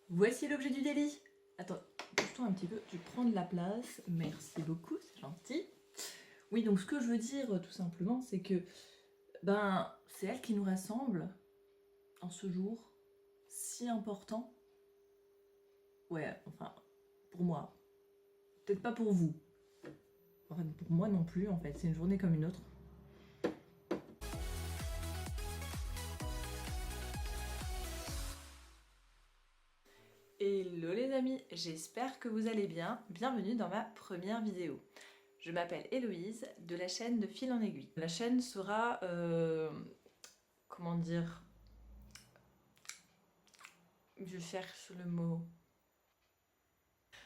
Voici l'objet du délit. Attends, pousse-toi un petit peu, tu prends de la place. Merci beaucoup, c'est gentil. Oui, donc ce que je veux dire tout simplement, c'est que c'est elle qui nous rassemble en ce jour si important. Ouais, enfin, pour moi. Peut-être pas pour vous. Enfin, pour moi non plus, en fait. C'est une journée comme une autre. Hello les amis, j'espère que vous allez bien. Bienvenue dans ma première vidéo. Je m'appelle Héloïse de la chaîne de Fil en Aiguille. La chaîne sera, comment dire, je cherche le mot,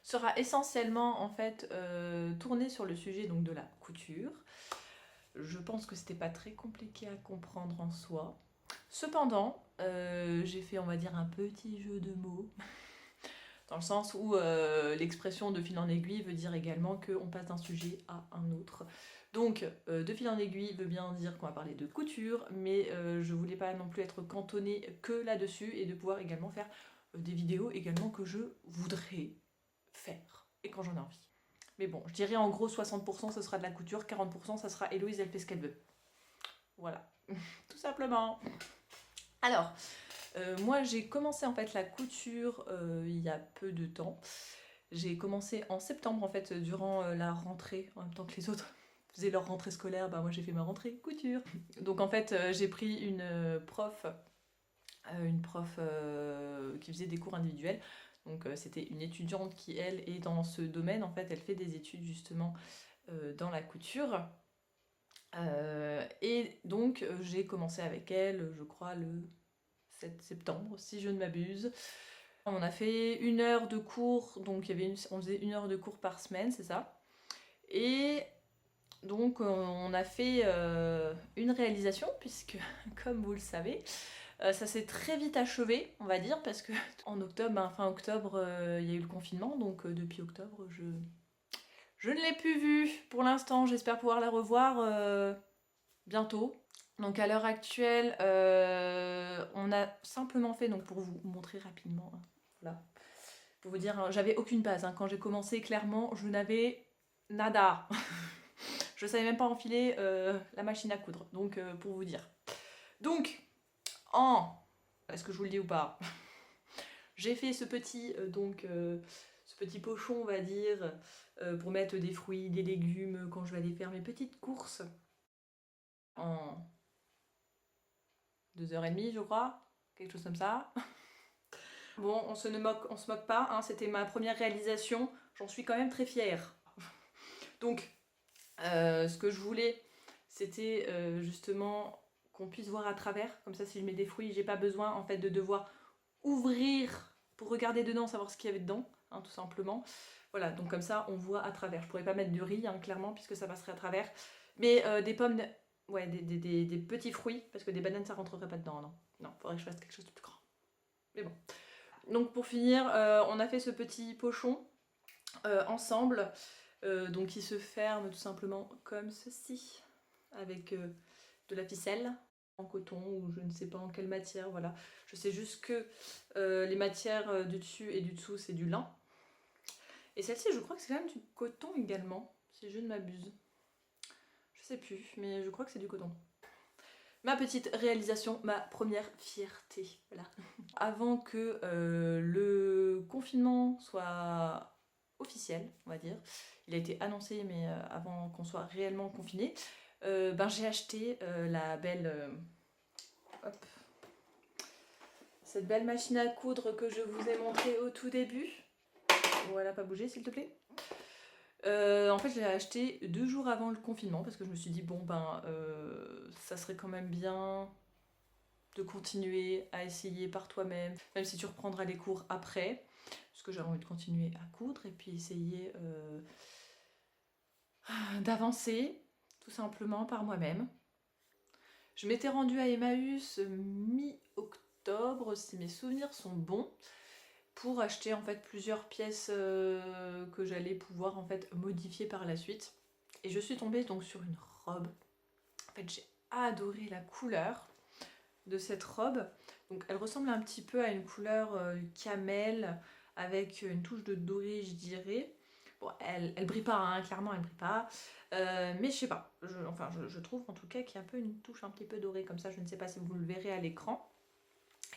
sera essentiellement en fait tournée sur le sujet donc de la couture. Je pense que c'était pas très compliqué à comprendre en soi. Cependant, j'ai fait on va dire un petit jeu de mots. Dans le sens où l'expression de fil en aiguille veut dire également qu'on passe d'un sujet à un autre. Donc, de fil en aiguille veut bien dire qu'on va parler de couture, mais je voulais pas non plus être cantonnée que là-dessus et de pouvoir également faire des vidéos également que je voudrais faire et quand j'en ai envie. Mais bon, je dirais en gros 60% ce sera de la couture, 40% ça sera Héloïse, elle fait ce qu'elle veut. Voilà, tout simplement. Alors, moi j'ai commencé en fait la couture il y a peu de temps. J'ai commencé en septembre en fait durant la rentrée, en même temps que les autres faisaient leur rentrée scolaire, bah moi j'ai fait ma rentrée couture. Donc en fait j'ai pris une prof qui faisait des cours individuels. Donc c'était une étudiante qui elle est dans ce domaine, en fait elle fait des études justement dans la couture. Et donc j'ai commencé avec elle, je crois le 7 septembre si je ne m'abuse. On a fait 1 heure de cours, donc on faisait 1 heure de cours par semaine, c'est ça. Et donc on a fait une réalisation, puisque comme vous le savez, ça s'est très vite achevé, on va dire, parce que en octobre, fin octobre, il y a eu le confinement, donc depuis octobre, je ne l'ai plus vue pour l'instant. J'espère pouvoir la revoir bientôt. Donc à l'heure actuelle, on a simplement fait, donc pour vous montrer rapidement, hein, voilà, pour vous dire, hein, j'avais aucune base. Hein. Quand j'ai commencé, clairement, je n'avais nada. Je savais même pas enfiler la machine à coudre, donc pour vous dire. Donc, est-ce que je vous le dis ou pas? J'ai fait ce petit pochon, on va dire, pour mettre des fruits, des légumes quand je vais aller faire mes petites courses en 2h30, je crois, quelque chose comme ça. Bon, on se moque pas, hein, c'était ma première réalisation, j'en suis quand même très fière. Donc, ce que je voulais, c'était justement qu'on puisse voir à travers, comme ça si je mets des fruits, j'ai pas besoin en fait de devoir ouvrir pour regarder dedans, savoir ce qu'il y avait dedans, hein, tout simplement. Voilà, donc comme ça on voit à travers. Je pourrais pas mettre du riz, hein, clairement, puisque ça passerait à travers. Mais des pommes, ouais, des petits fruits, parce que des bananes ça rentrerait pas dedans, non. Non, faudrait que je fasse quelque chose de plus grand. Mais bon. Donc pour finir, on a fait ce petit pochon ensemble. Donc il se ferme tout simplement comme ceci, avec de la ficelle en coton ou je ne sais pas en quelle matière, voilà. Je sais juste que les matières du dessus et du dessous c'est du lin. Et celle-ci je crois que c'est quand même du coton également, si je ne m'abuse. Je sais plus, mais je crois que c'est du coton. Ma petite réalisation, ma première fierté, voilà. Avant que le confinement soit officiel, on va dire, il a été annoncé, mais avant qu'on soit réellement confiné, j'ai acheté la belle... hop, cette belle machine à coudre que je vous ai montrée au tout début. Voilà, pas bouger s'il te plaît. En fait, je l'ai acheté 2 jours avant le confinement parce que je me suis dit, bon, ça serait quand même bien de continuer à essayer par toi-même, même si tu reprendras les cours après, parce que j'avais envie de continuer à coudre et puis essayer d'avancer tout simplement par moi-même. Je m'étais rendue à Emmaüs mi-octobre, si mes souvenirs sont bons, pour acheter en fait plusieurs pièces que j'allais pouvoir en fait modifier par la suite. Et je suis tombée donc sur une robe. En fait, j'ai adoré la couleur de cette robe. Donc elle ressemble un petit peu à une couleur camel avec une touche de doré, je dirais. Bon, elle brille pas, hein, clairement elle brille pas. Mais je sais pas, je trouve en tout cas qu'il y a un peu une touche un petit peu dorée comme ça. Je ne sais pas si vous le verrez à l'écran.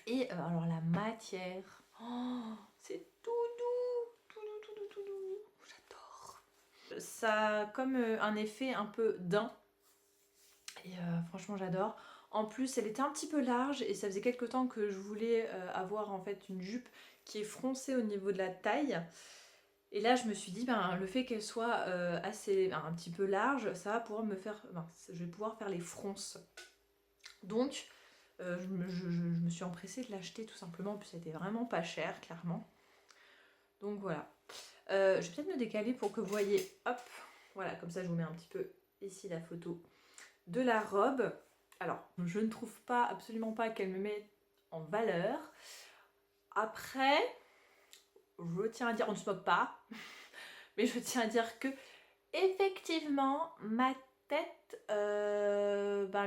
Et alors la matière, oh, c'est tout doux, tout doux, tout doux, tout doux. J'adore. Ça a comme un effet un peu daim. Et franchement j'adore. En plus elle était un petit peu large et ça faisait quelques temps que je voulais avoir en fait une jupe qui est froncée au niveau de la taille. Et là je me suis dit ben le fait qu'elle soit assez un petit peu large, ça va pouvoir me faire. Je vais pouvoir faire les fronces. Donc je me suis empressée de l'acheter tout simplement, puis c'était vraiment pas cher clairement. Donc voilà. Je vais peut-être me décaler pour que vous voyez. Hop, voilà, comme ça je vous mets un petit peu ici la photo de la robe. Alors, je ne trouve pas, absolument pas qu'elle me met en valeur. Après, je tiens à dire, on ne se moque pas, mais je tiens à dire que, effectivement, ma tête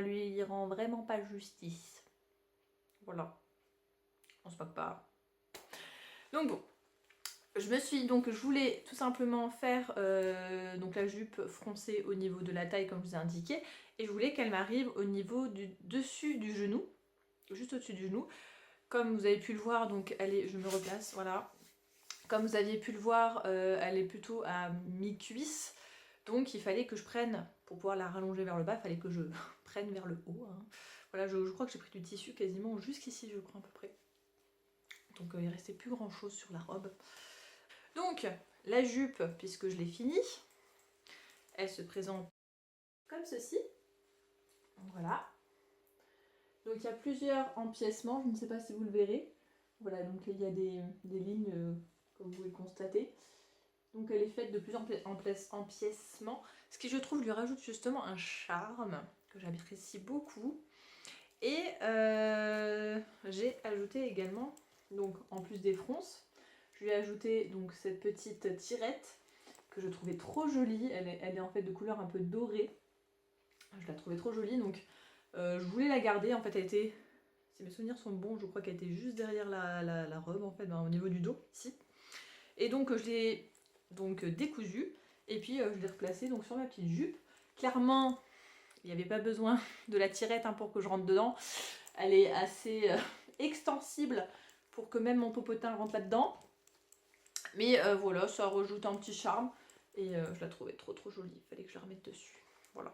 lui rend vraiment pas justice. Voilà, on se moque pas. Donc bon, je voulais tout simplement faire donc la jupe froncée au niveau de la taille comme je vous ai indiqué, et je voulais qu'elle m'arrive au niveau du dessus du genou, juste au-dessus du genou. Comme vous avez pu le voir, donc elle est, je me replace, voilà. Comme vous aviez pu le voir, elle est plutôt à mi-cuisse, donc il fallait que je prenne, pour pouvoir la rallonger vers le bas, il fallait que je prenne vers le haut. Hein. Voilà, je crois que j'ai pris du tissu quasiment jusqu'ici, je crois à peu près. Donc il ne restait plus grand chose sur la robe. Donc la jupe, puisque je l'ai finie, elle se présente comme ceci. Voilà. Donc il y a plusieurs empiècements, je ne sais pas si vous le verrez. Voilà, donc il y a des lignes, comme vous pouvez le constater. Donc elle est faite de plusieurs empiècements, ce qui je trouve lui rajoute justement un charme que j'apprécie beaucoup. Et j'ai ajouté également, donc en plus des fronces, je lui ai ajouté donc cette petite tirette que je trouvais trop jolie. Elle est en fait de couleur un peu dorée. Je la trouvais trop jolie, donc je voulais la garder. En fait, elle était, si mes souvenirs sont bons, je crois qu'elle était juste derrière la robe, en fait, au niveau du dos, ici. Et donc je l'ai donc décousue, et puis je l'ai replacée donc sur ma petite jupe. Clairement, il n'y avait pas besoin de la tirette hein, pour que je rentre dedans. Elle est assez extensible pour que même mon popotin rentre là-dedans. Mais voilà, ça rajoute un petit charme. Et je la trouvais trop jolie, il fallait que je la remette dessus. Voilà.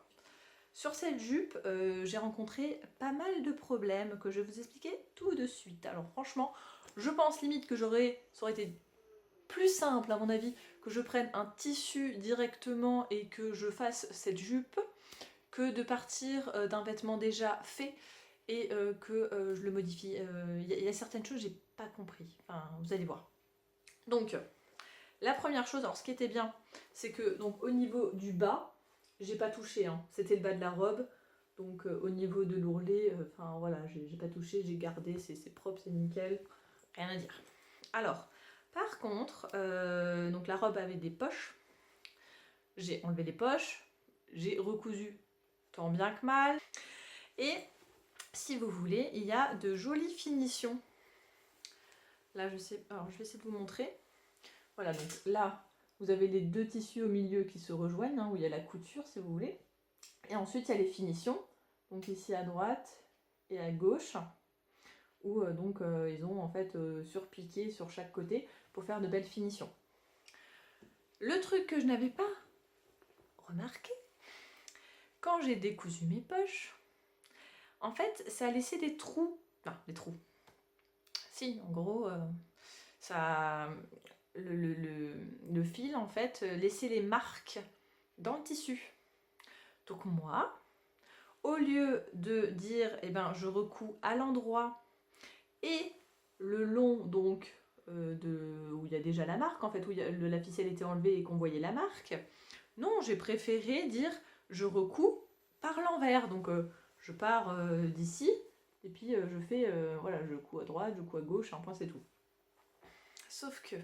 Sur cette jupe, j'ai rencontré pas mal de problèmes que je vais vous expliquer tout de suite. Alors franchement, je pense limite que ça aurait été plus simple à mon avis que je prenne un tissu directement et que je fasse cette jupe que de partir d'un vêtement déjà fait et que je le modifie. Il y a certaines choses que j'ai pas compris, enfin vous allez voir. Donc la première chose, alors ce qui était bien, c'est que donc au niveau du bas, j'ai pas touché, hein. C'était le bas de la robe, donc au niveau de l'ourlet, enfin voilà, j'ai pas touché, j'ai gardé, c'est propre, c'est nickel, rien à dire. Alors, par contre, donc la robe avait des poches, j'ai enlevé les poches, j'ai recousu tant bien que mal, et si vous voulez, il y a de jolies finitions. Là, je vais essayer de vous montrer. Voilà, donc là, vous avez les deux tissus au milieu qui se rejoignent, hein, où il y a la couture si vous voulez. Et ensuite, il y a les finitions, donc ici à droite et à gauche, où ils ont en fait surpiqué sur chaque côté pour faire de belles finitions. Le truc que je n'avais pas remarqué, quand j'ai décousu mes poches, en fait, ça a laissé des trous. Non, des trous. Si, en gros, ça... Le fil, en fait, laissait les marques dans le tissu. Donc moi, au lieu de dire, eh ben, je recous à l'endroit et le long, donc, où il y a déjà la marque, en fait, où la ficelle était enlevée et qu'on voyait la marque, non, j'ai préféré dire, je recous par l'envers. Donc, je pars d'ici, et puis je fais, voilà, je couds à droite, je couds à gauche, un point, c'est tout. Sauf que,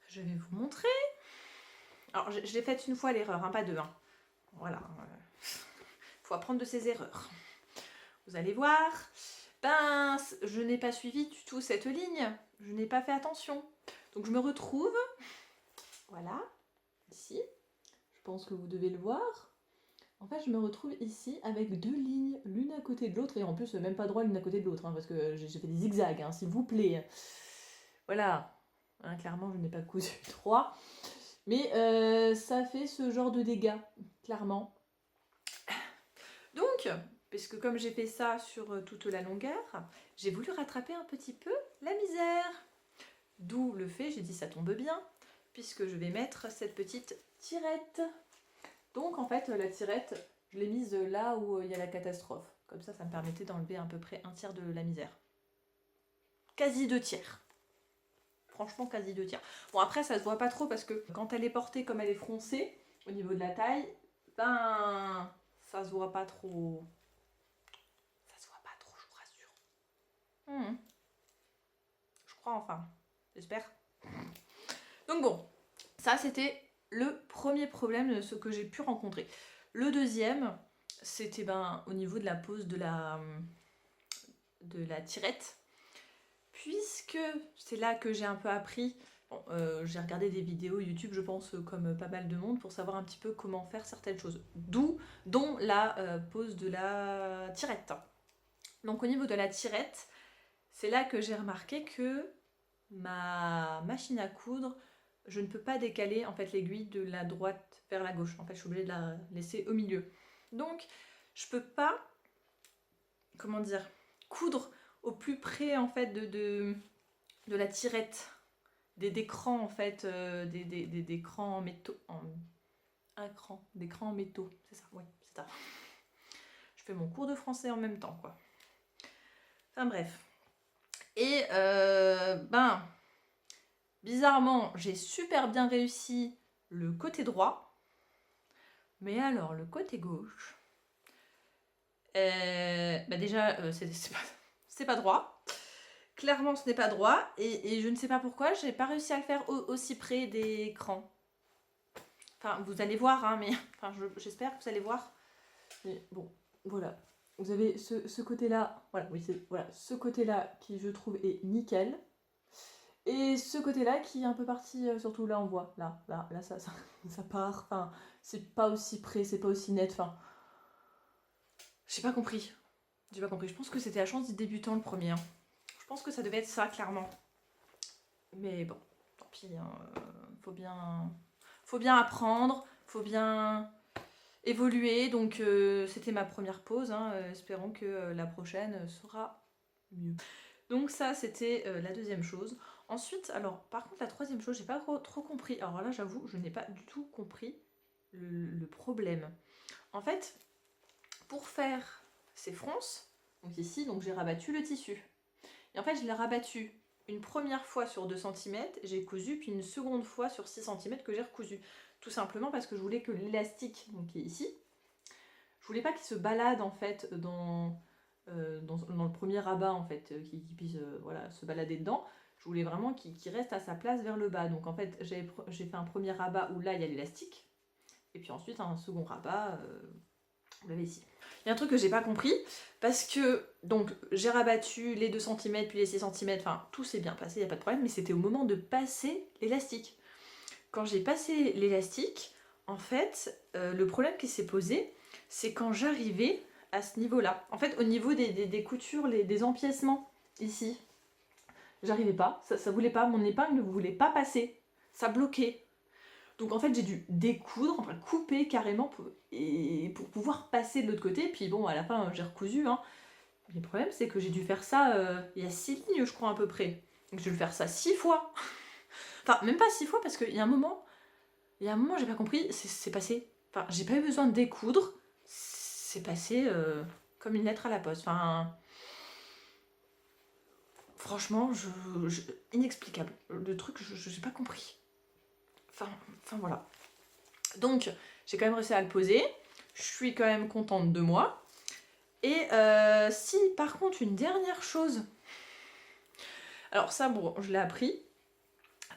je vais vous montrer. Alors, je l'ai faite une fois l'erreur, hein, pas deux. Hein. Voilà. Faut apprendre de ses erreurs. Vous allez voir. Ben, je n'ai pas suivi du tout cette ligne, je n'ai pas fait attention. Donc je me retrouve, voilà, ici, je pense que vous devez le voir. En fait, je me retrouve ici avec deux lignes, l'une à côté de l'autre, et en plus, même pas droit l'une à côté de l'autre, hein, parce que j'ai fait des zigzags, hein, s'il vous plaît. Voilà, hein, clairement, je n'ai pas cousu droit, mais ça fait ce genre de dégâts, clairement. Donc, puisque comme j'ai fait ça sur toute la longueur, j'ai voulu rattraper un petit peu la misère. D'où le fait, j'ai dit ça tombe bien, puisque je vais mettre cette petite tirette. Donc en fait, la tirette, je l'ai mise là où il y a la catastrophe. Comme ça me permettait d'enlever à peu près un tiers de la misère. Quasi 2 tiers. Franchement, quasi 2 tiers. Bon, après, ça se voit pas trop parce que quand elle est portée comme elle est froncée, au niveau de la taille, ben, ça se voit pas trop. Ça se voit pas trop, je vous rassure. Je crois enfin. J'espère. Donc bon, ça c'était le premier problème de ce que j'ai pu rencontrer. Le deuxième, c'était au niveau de la pose de la tirette. Puisque c'est là que j'ai un peu appris, j'ai regardé des vidéos YouTube, je pense, comme pas mal de monde, pour savoir un petit peu comment faire certaines choses. Dont la pose de la tirette. Donc au niveau de la tirette, c'est là que j'ai remarqué que ma machine à coudre, je ne peux pas décaler en fait l'aiguille de la droite vers la gauche. En fait, je suis obligée de la laisser au milieu. Donc, je peux pas, comment dire, coudre au plus près en fait de la tirette, des crans en fait, des crans en métaux, des crans en métaux, c'est ça, oui, c'est ça. Je fais mon cours de français en même temps, quoi. Enfin bref. Et bizarrement, j'ai super bien réussi le côté droit, mais alors le côté gauche, déjà, c'est pas droit. Clairement, ce n'est pas droit, et je ne sais pas pourquoi, j'ai pas réussi à le faire aussi près des crans. Enfin, vous allez voir, hein, mais enfin, j'espère que vous allez voir. Mais bon, voilà. Vous avez ce côté-là, voilà, oui, voilà, ce côté-là qui, je trouve, est nickel. Et ce côté-là qui est un peu parti, surtout là, on voit, là, ça part. Enfin, c'est pas aussi près, c'est pas aussi net, enfin... J'ai pas compris. Je pense que c'était la chance du débutant, le premier. Hein. Je pense que ça devait être ça, clairement. Mais bon, tant pis, hein, faut bien apprendre, faut bien évoluer. Donc c'était ma première pause, hein, espérons que la prochaine sera mieux. Donc ça, c'était la deuxième chose. Ensuite, alors par contre la troisième chose, j'ai pas trop compris. Alors là, j'avoue, je n'ai pas du tout compris le problème. En fait, pour faire ces fronces, donc ici, donc j'ai rabattu le tissu. Et en fait, je l'ai rabattu une première fois sur 2 cm, j'ai cousu, puis une seconde fois sur 6 cm que j'ai recousu. Tout simplement parce que je voulais que l'élastique, donc qui est ici, je voulais pas qu'il se balade en fait dans le premier rabat en fait, qu'il puisse voilà, se balader dedans. Je voulais vraiment qu'il reste à sa place vers le bas. Donc en fait, j'ai fait un premier rabat où là il y a l'élastique, et puis ensuite un second rabat, vous l'avez ici. Il y a un truc que j'ai pas compris, parce que donc j'ai rabattu les 2 cm puis les 6 cm, enfin tout s'est bien passé, il n'y a pas de problème, mais c'était au moment de passer l'élastique. Quand j'ai passé l'élastique, en fait, le problème qui s'est posé, c'est quand j'arrivais à ce niveau-là. En fait, au niveau des coutures, des empiècements, ici, j'arrivais pas, ça voulait pas, mon épingle ne voulait pas passer, ça bloquait. Donc en fait j'ai dû découdre, enfin couper carrément pour pouvoir passer de l'autre côté. Puis bon, à la fin j'ai recousu. Hein. Mais le problème c'est que j'ai dû faire ça, il y a 6 lignes je crois à peu près. Donc j'ai dû faire ça 6 fois. Enfin même pas 6 fois parce qu'il y a un moment j'ai pas compris, c'est passé. Enfin j'ai pas eu besoin de découdre, c'est passé comme une lettre à la poste. Enfin... Franchement, inexplicable. Le truc, je n'ai pas compris. Enfin voilà. Donc, j'ai quand même réussi à le poser. Je suis quand même contente de moi. Et si, par contre, une dernière chose. Alors ça, bon, je l'ai appris.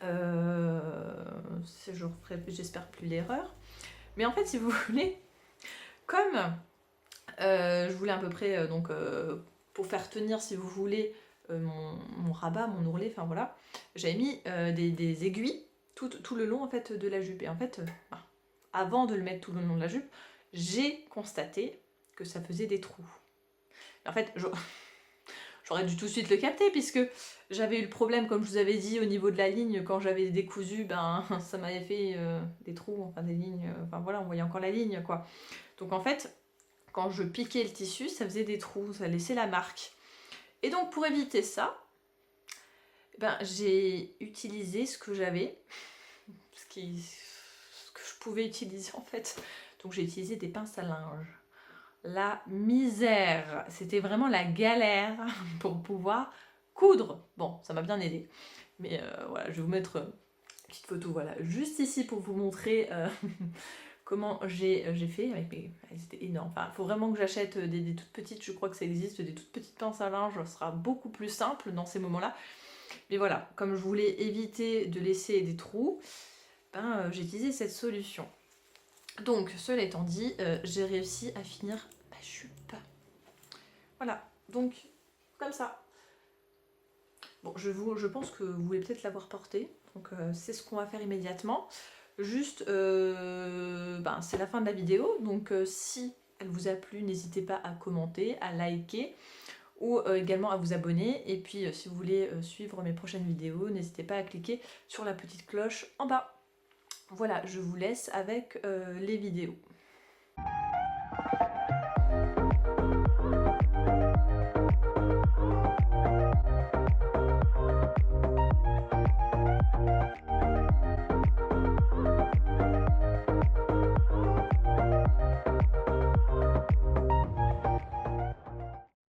Je referai, j'espère, plus l'erreur. Mais en fait, si vous voulez, comme je voulais à peu près pour faire tenir, si vous voulez, mon rabat, mon ourlet, enfin voilà, j'avais mis des aiguilles tout le long en fait de la jupe. Et en fait, avant de le mettre tout le long de la jupe, j'ai constaté que ça faisait des trous. Et en fait, j'aurais dû tout de suite le capter, puisque j'avais eu le problème, comme je vous avais dit, au niveau de la ligne, quand j'avais décousu, ben ça m'avait fait des trous, enfin des lignes, enfin voilà, on voyait encore la ligne quoi. Donc en fait, quand je piquais le tissu, ça faisait des trous, ça laissait la marque. Et donc pour éviter ça, ben, j'ai utilisé ce que j'avais, ce que je pouvais utiliser en fait. Donc j'ai utilisé des pinces à linge. La misère, c'était vraiment la galère pour pouvoir coudre. Bon, ça m'a bien aidé. Mais voilà, je vais vous mettre une petite photo, voilà, juste ici pour vous montrer comment j'ai fait avec mes... C'était énorme. Enfin, il faut vraiment que j'achète des toutes petites, je crois que ça existe, des toutes petites pinces à linge, ce sera beaucoup plus simple dans ces moments-là. Mais voilà, comme je voulais éviter de laisser des trous, ben, j'ai utilisé cette solution. Donc, cela étant dit, j'ai réussi à finir ma jupe. Voilà, donc, comme ça. Bon, je pense que vous voulez peut-être l'avoir portée, donc c'est ce qu'on va faire immédiatement. Juste, ben, c'est la fin de la vidéo, donc si elle vous a plu, n'hésitez pas à commenter, à liker, ou également à vous abonner. Et puis si vous voulez suivre mes prochaines vidéos, n'hésitez pas à cliquer sur la petite cloche en bas. Voilà, je vous laisse avec les vidéos.